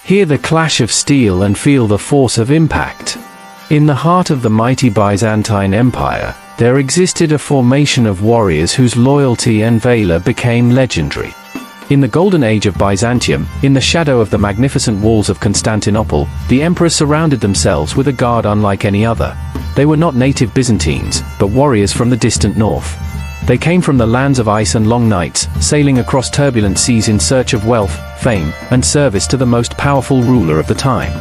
Hear the clash of steel and feel the force of impact. In the heart of the mighty Byzantine Empire, there existed a formation of warriors whose loyalty and valor became legendary. In the golden age of Byzantium, in the shadow of the magnificent walls of Constantinople, the emperors surrounded themselves with a guard unlike any other. They were not native Byzantines, but warriors from the distant north. They came from the lands of ice and long nights, sailing across turbulent seas in search of wealth, fame, and service to the most powerful ruler of the time.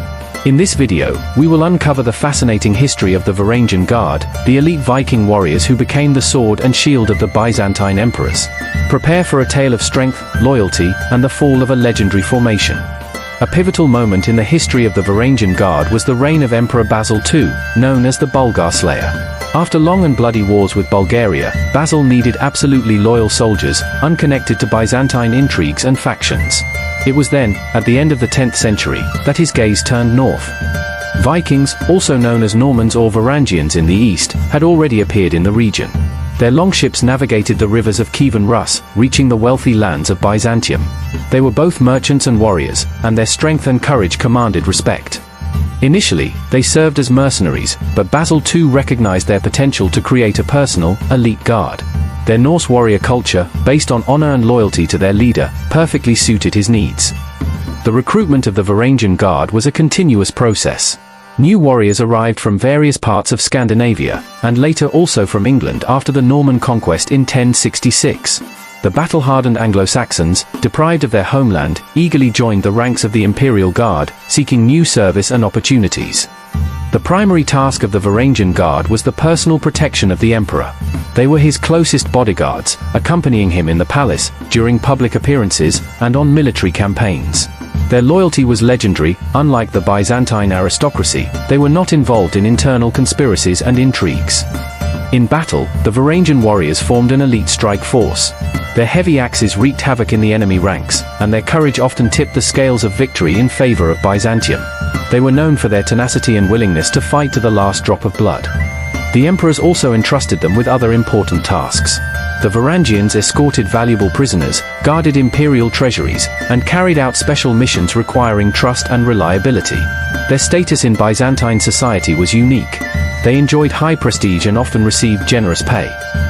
In this video, we will uncover the fascinating history of the Varangian Guard, the elite Viking warriors who became the sword and shield of the Byzantine emperors. Prepare for a tale of strength, loyalty, and the fall of a legendary formation. A pivotal moment in the history of the Varangian Guard was the reign of Emperor Basil II, known as the Bulgar Slayer. After long and bloody wars with Bulgaria, Basil needed absolutely loyal soldiers, unconnected to Byzantine intrigues and factions. It was then, at the end of the 10th century, that his gaze turned north. Vikings, also known as Normans or Varangians in the east, had already appeared in the region. Their longships navigated the rivers of Kiev and Rus, reaching the wealthy lands of Byzantium. They were both merchants and warriors, and their strength and courage commanded respect. Initially, they served as mercenaries, but Basil II recognized their potential to create a personal, elite guard. Their Norse warrior culture, based on honor and loyalty to their leader, perfectly suited his needs. The recruitment of the Varangian Guard was a continuous process. New warriors arrived from various parts of Scandinavia, and later also from England after the Norman conquest in 1066. The battle-hardened Anglo-Saxons, deprived of their homeland, eagerly joined the ranks of the Imperial Guard, seeking new service and opportunities. The primary task of the Varangian Guard was the personal protection of the emperor. They were his closest bodyguards, accompanying him in the palace, during public appearances, and on military campaigns. Their loyalty was legendary. Unlike the Byzantine aristocracy, they were not involved in internal conspiracies and intrigues. In battle, the Varangian warriors formed an elite strike force. Their heavy axes wreaked havoc in the enemy ranks, and their courage often tipped the scales of victory in favor of Byzantium. They were known for their tenacity and willingness to fight to the last drop of blood. The emperors also entrusted them with other important tasks. The Varangians escorted valuable prisoners, guarded imperial treasuries, and carried out special missions requiring trust and reliability. Their status in Byzantine society was unique. They enjoyed high prestige and often received generous pay.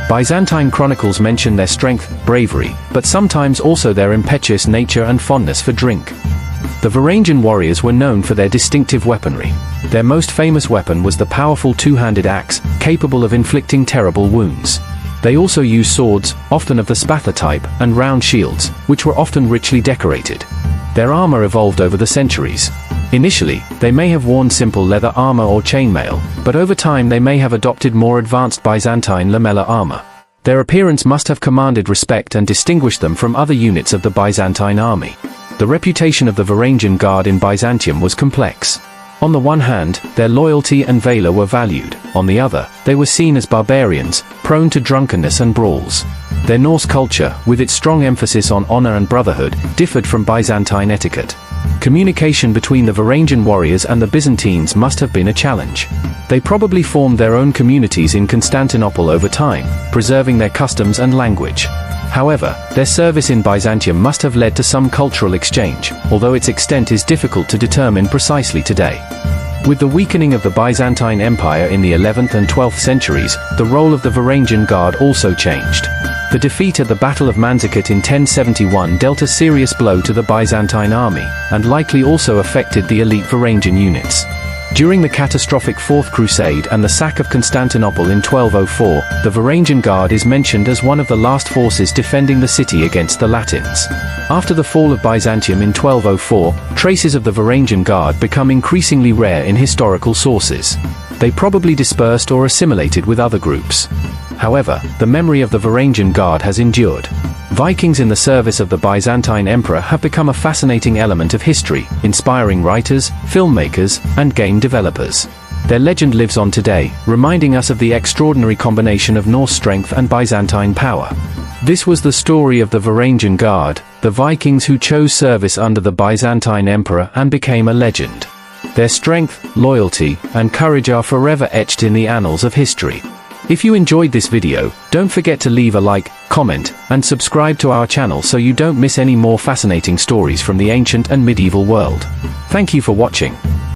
Byzantine chronicles mention their strength, bravery, but sometimes also their impetuous nature and fondness for drink. The Varangian warriors were known for their distinctive weaponry. Their most famous weapon was the powerful two-handed axe, capable of inflicting terrible wounds. They also used swords, often of the spatha type, and round shields, which were often richly decorated. Their armor evolved over the centuries. Initially, they may have worn simple leather armor or chainmail, but over time they may have adopted more advanced Byzantine lamellar armor. Their appearance must have commanded respect and distinguished them from other units of the Byzantine army. The reputation of the Varangian Guard in Byzantium was complex. On the one hand, their loyalty and valor were valued. On the other, they were seen as barbarians, prone to drunkenness and brawls. Their Norse culture, with its strong emphasis on honor and brotherhood, differed from Byzantine etiquette. Communication between the Varangian warriors and the Byzantines must have been a challenge. They probably formed their own communities in Constantinople over time, preserving their customs and language. However, their service in Byzantium must have led to some cultural exchange, although its extent is difficult to determine precisely today. With the weakening of the Byzantine Empire in the 11th and 12th centuries, the role of the Varangian Guard also changed. The defeat at the Battle of Manzikert in 1071 dealt a serious blow to the Byzantine army, and likely also affected the elite Varangian units. During the catastrophic Fourth Crusade and the sack of Constantinople in 1204, the Varangian Guard is mentioned as one of the last forces defending the city against the Latins. After the fall of Byzantium in 1204, traces of the Varangian Guard become increasingly rare in historical sources. They probably dispersed or assimilated with other groups. However, the memory of the Varangian Guard has endured. Vikings in the service of the Byzantine emperor have become a fascinating element of history, inspiring writers, filmmakers, and game developers. Their legend lives on today, reminding us of the extraordinary combination of Norse strength and Byzantine power. This was the story of the Varangian Guard, the Vikings who chose service under the Byzantine emperor and became a legend. Their strength, loyalty, and courage are forever etched in the annals of history. If you enjoyed this video, don't forget to leave a like, comment, and subscribe to our channel so you don't miss any more fascinating stories from the ancient and medieval world. Thank you for watching.